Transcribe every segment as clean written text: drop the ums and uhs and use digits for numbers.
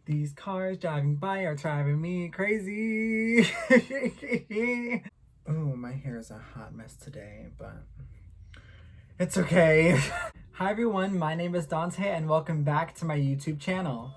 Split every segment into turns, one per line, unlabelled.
These cars driving by are driving me crazy. Oh, my hair is a hot mess today, but it's okay. Hi everyone, my name is Dante and welcome back to my YouTube channel.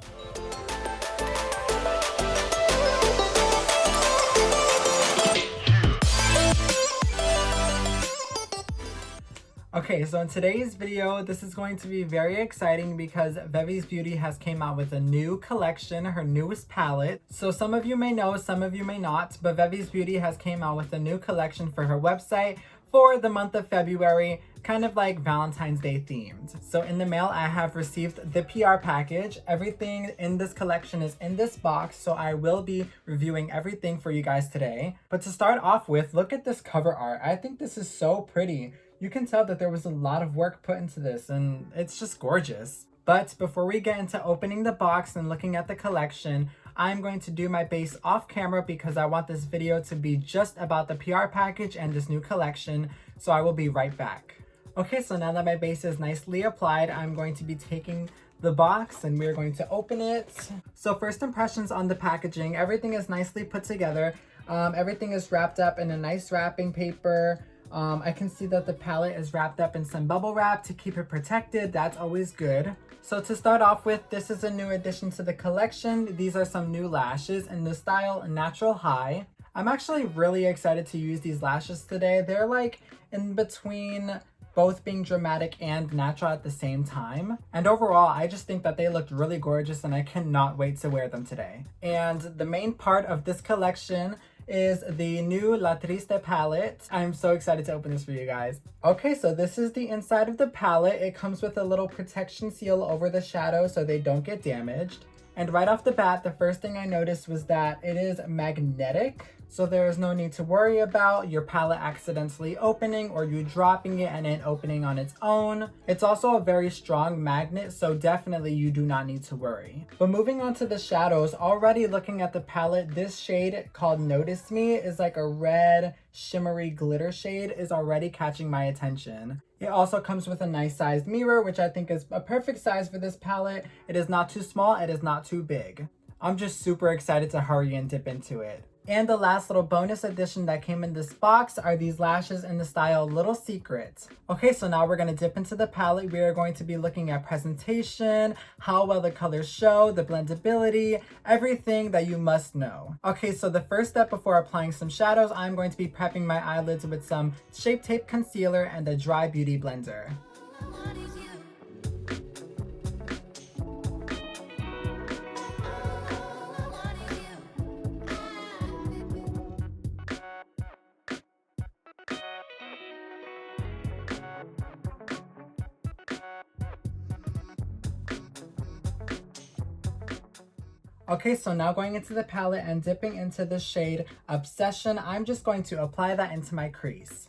Okay, so in today's video, this is going to be very exciting because Vevvy's Beauty has came out with a new collection, her newest palette. So some of you may know, some of you may not, but Vevvy's Beauty has came out with a new collection for her website for the month of February, kind of like Valentine's Day themed. So in the mail, I have received the PR package. Everything in this collection is in this box, so I will be reviewing everything for you guys today. But to start off with, look at this cover art. I think this is so pretty. You can tell that there was a lot of work put into this and it's just gorgeous. But before we get into opening the box and looking at the collection, I'm going to do my base off camera because I want this video to be just about the PR package and this new collection, so I will be right back. Okay, so now that my base is nicely applied, I'm going to be taking the box and we're going to open it. So first impressions on the packaging, everything is nicely put together. Everything is wrapped up in a nice wrapping paper. I can see that the palette is wrapped up in some bubble wrap to keep it protected. That's always good. So to start off with, this is a new addition to the collection. These are some new lashes in the style Natural High. I'm actually really excited to use these lashes today. They're like in between both being dramatic and natural at the same time. And overall, I just think that they looked really gorgeous and I cannot wait to wear them today. And the main part of this collection is the new Triste palette. I'm so excited to open this for you guys. Okay, so this is the inside of the palette. It comes with a little protection seal over the shadows so they don't get damaged. And right off the bat, the first thing I noticed was that it is magnetic. So there is no need to worry about your palette accidentally opening or you dropping it and it opening on its own. It's also a very strong magnet, so definitely you do not need to worry. But moving on to the shadows, already looking at the palette, this shade called Notice Me is like a red shimmery glitter shade, is already catching my attention. It also comes with a nice sized mirror, which I think is a perfect size for this palette. It is not too small, it is not too big. I'm just super excited to hurry and dip into it. And the last little bonus addition that came in this box are these lashes in the style Little Secret. Okay, so now we're going to dip into the palette. We are going to be looking at presentation, how well the colors show, the blendability, everything that you must know. Okay, so the first step before applying some shadows, I'm going to be prepping my eyelids with some Shape Tape concealer and a dry beauty blender. Okay, so now going into the palette and dipping into the shade Obsession, I'm just going to apply that into my crease.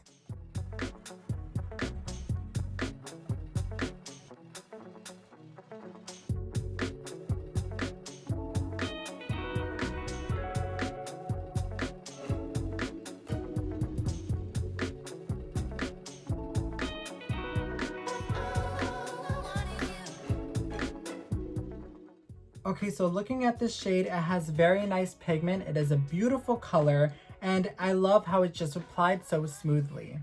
Okay, so looking at this shade, it has very nice pigment. It is a beautiful color, and I love how it just applied so smoothly.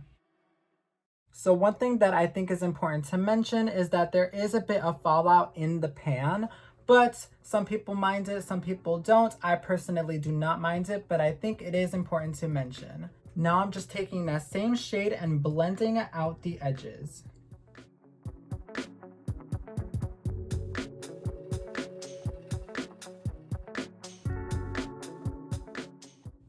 So one thing that I think is important to mention is that there is a bit of fallout in the pan, but some people mind it, some people don't. I personally do not mind it, but I think it is important to mention. Now I'm just taking that same shade and blending out the edges.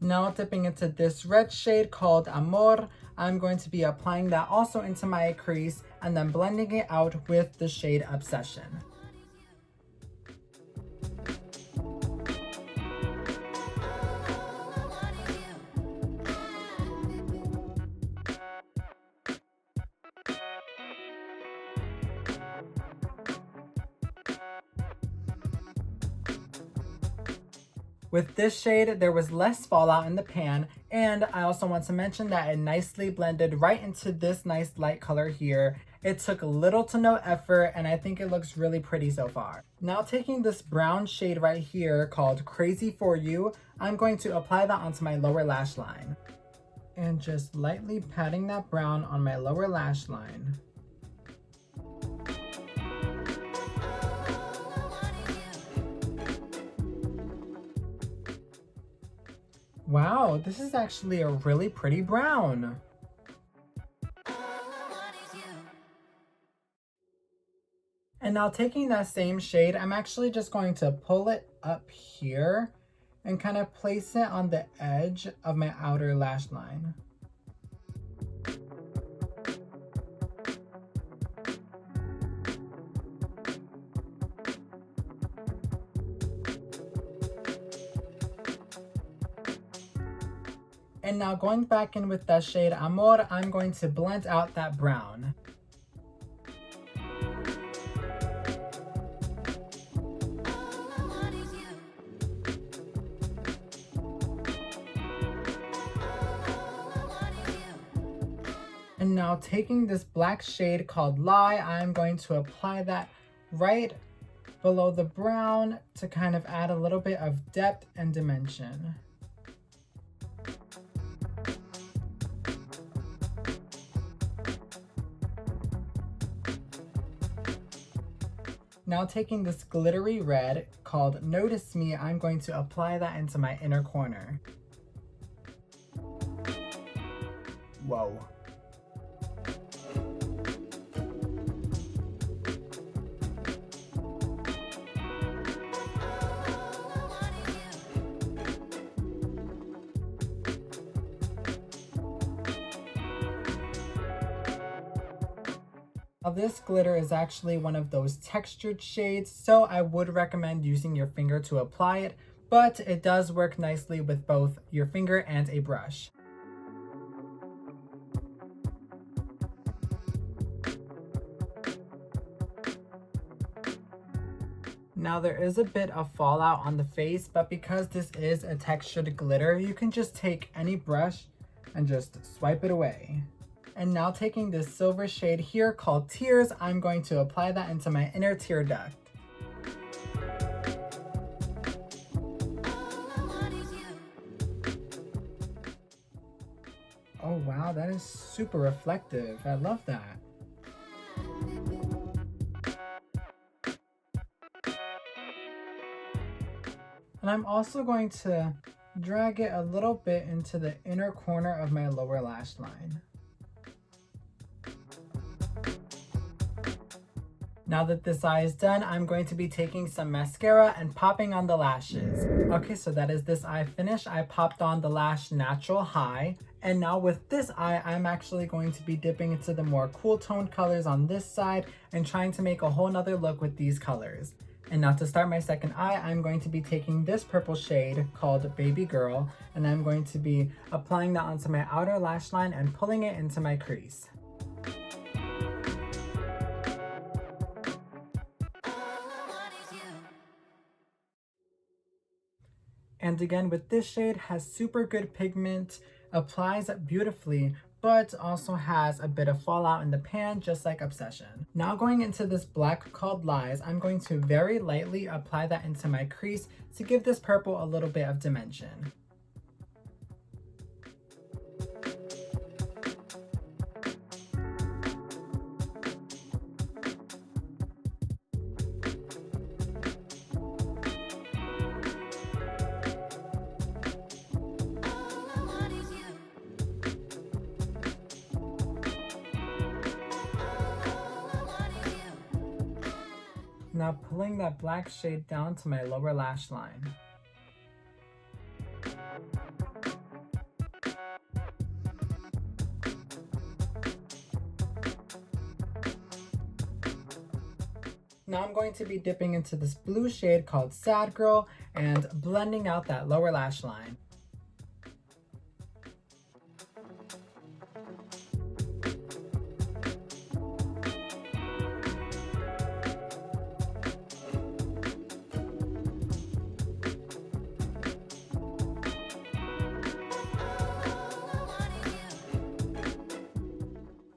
Now dipping into this red shade called Amor, I'm going to be applying that also into my crease and then blending it out with the shade Obsession. With this shade, there was less fallout in the pan, and I also want to mention that it nicely blended right into this nice light color here. It took little to no effort, and I think it looks really pretty so far. Now taking this brown shade right here called Crazy For You, I'm going to apply that onto my lower lash line. And just lightly patting that brown on my lower lash line. Wow, this is actually a really pretty brown. And now taking that same shade, I'm actually just going to pull it up here and kind of place it on the edge of my outer lash line. And now going back in with that shade Amor, I'm going to blend out that brown. And now taking this black shade called Lie, I'm going to apply that right below the brown to kind of add a little bit of depth and dimension. Now taking this glittery red called Notice Me, I'm going to apply that into my inner corner. Whoa. Now this glitter is actually one of those textured shades, so I would recommend using your finger to apply it, but it does work nicely with both your finger and a brush. Now there is a bit of fallout on the face, but because this is a textured glitter, you can just take any brush and just swipe it away. And now taking this silver shade here called Tears, I'm going to apply that into my inner tear duct. Oh wow, that is super reflective. I love that. And I'm also going to drag it a little bit into the inner corner of my lower lash line. Now that this eye is done, I'm going to be taking some mascara and popping on the lashes. Okay, so that is this eye finished. I popped on the Lash Natural High. And now with this eye, I'm actually going to be dipping into the more cool toned colors on this side and trying to make a whole nother look with these colors. And now to start my second eye, I'm going to be taking this purple shade called Baby Girl, and I'm going to be applying that onto my outer lash line and pulling it into my crease. And again, with this shade, has super good pigment, applies beautifully, but also has a bit of fallout in the pan, just like Obsession. Now going into this black called Lies, I'm going to very lightly apply that into my crease to give this purple a little bit of dimension. Now pulling that black shade down to my lower lash line. Now I'm going to be dipping into this blue shade called Sad Girl and blending out that lower lash line.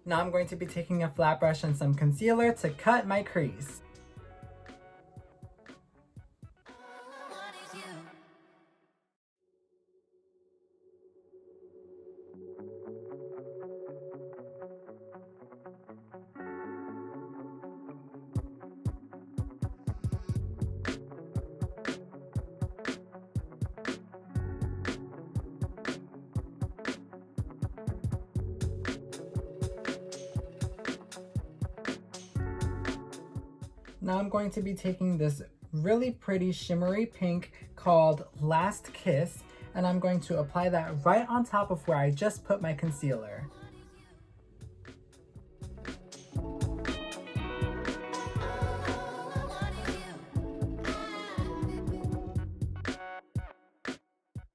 Now I'm going to be taking a flat brush and some concealer to cut my crease. Now I'm going to be taking this really pretty shimmery pink called Last Kiss, and I'm going to apply that right on top of where I just put my concealer.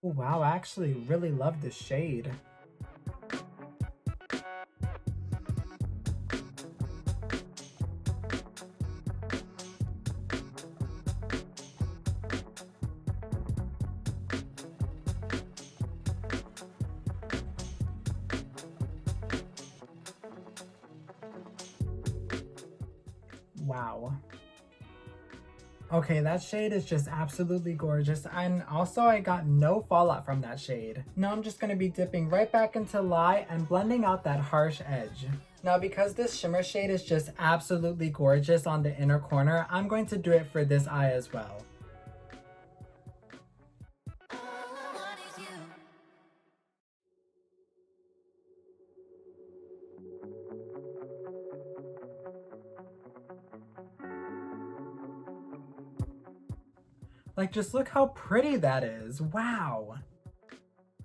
Oh, wow, I actually really love this shade. Wow. Okay, that shade is just absolutely gorgeous, and also I got no fallout from that shade. Now I'm just going to be dipping right back into Lye and blending out that harsh edge. Now because this shimmer shade is just absolutely gorgeous on the inner corner, I'm going to do it for this eye as well. Like, just look how pretty that is. Wow.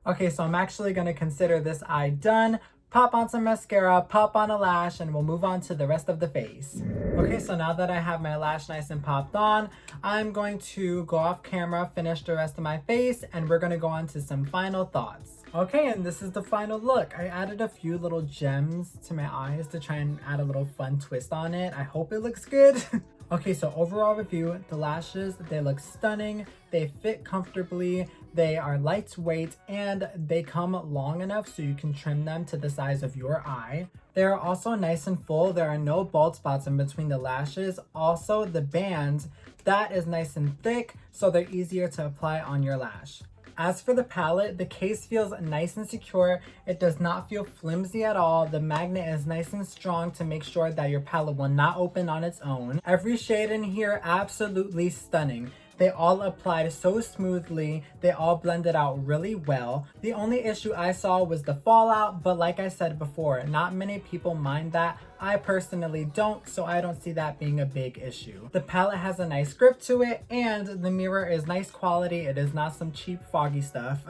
Okay, so I'm actually gonna consider this eye done. Pop on some mascara, pop on a lash, and we'll move on to the rest of the face. Okay, so now that I have my lash nice and popped on, I'm going to go off camera, finish the rest of my face, and we're gonna go on to some final thoughts. Okay, and this is the final look. I added a few little gems to my eyes to try and add a little fun twist on it. I hope it looks good. Okay, so overall review, the lashes, they look stunning, they fit comfortably, they are lightweight, and they come long enough so you can trim them to the size of your eye. They are also nice and full, there are no bald spots in between the lashes. Also, the band, that is nice and thick, so they're easier to apply on your lash. As for the palette, the case feels nice and secure. It does not feel flimsy at all. The magnet is nice and strong to make sure that your palette will not open on its own. Every shade in here, absolutely stunning. They all applied so smoothly. They all blended out really well. The only issue I saw was the fallout, but like I said before, not many people mind that. I personally don't, so I don't see that being a big issue. The palette has a nice grip to it, and the mirror is nice quality. It is not some cheap foggy stuff.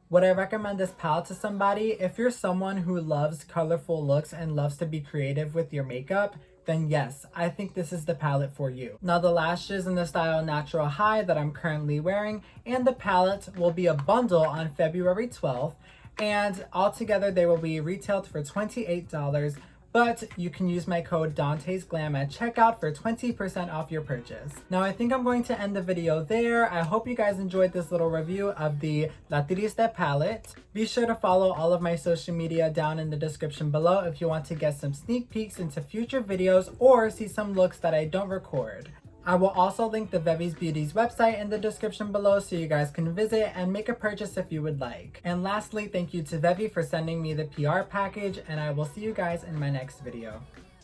Would I recommend this palette to somebody? If you're someone who loves colorful looks and loves to be creative with your makeup, then yes, I think this is the palette for you. Now the lashes in the style Natural High that I'm currently wearing and the palette will be a bundle on February 12th, and altogether they will be retailed for $28, but you can use my code Dante's Glam at checkout for 20% off your purchase. Now I think I'm going to end the video there. I hope you guys enjoyed this little review of the Triste palette. Be sure to follow all of my social media down in the description below if you want to get some sneak peeks into future videos or see some looks that I don't record. I will also link the Vevvy's Beauty's website in the description below so you guys can visit and make a purchase if you would like. And lastly, thank you to Vevvy for sending me the PR package, and I will see you guys in my next video.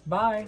Bye!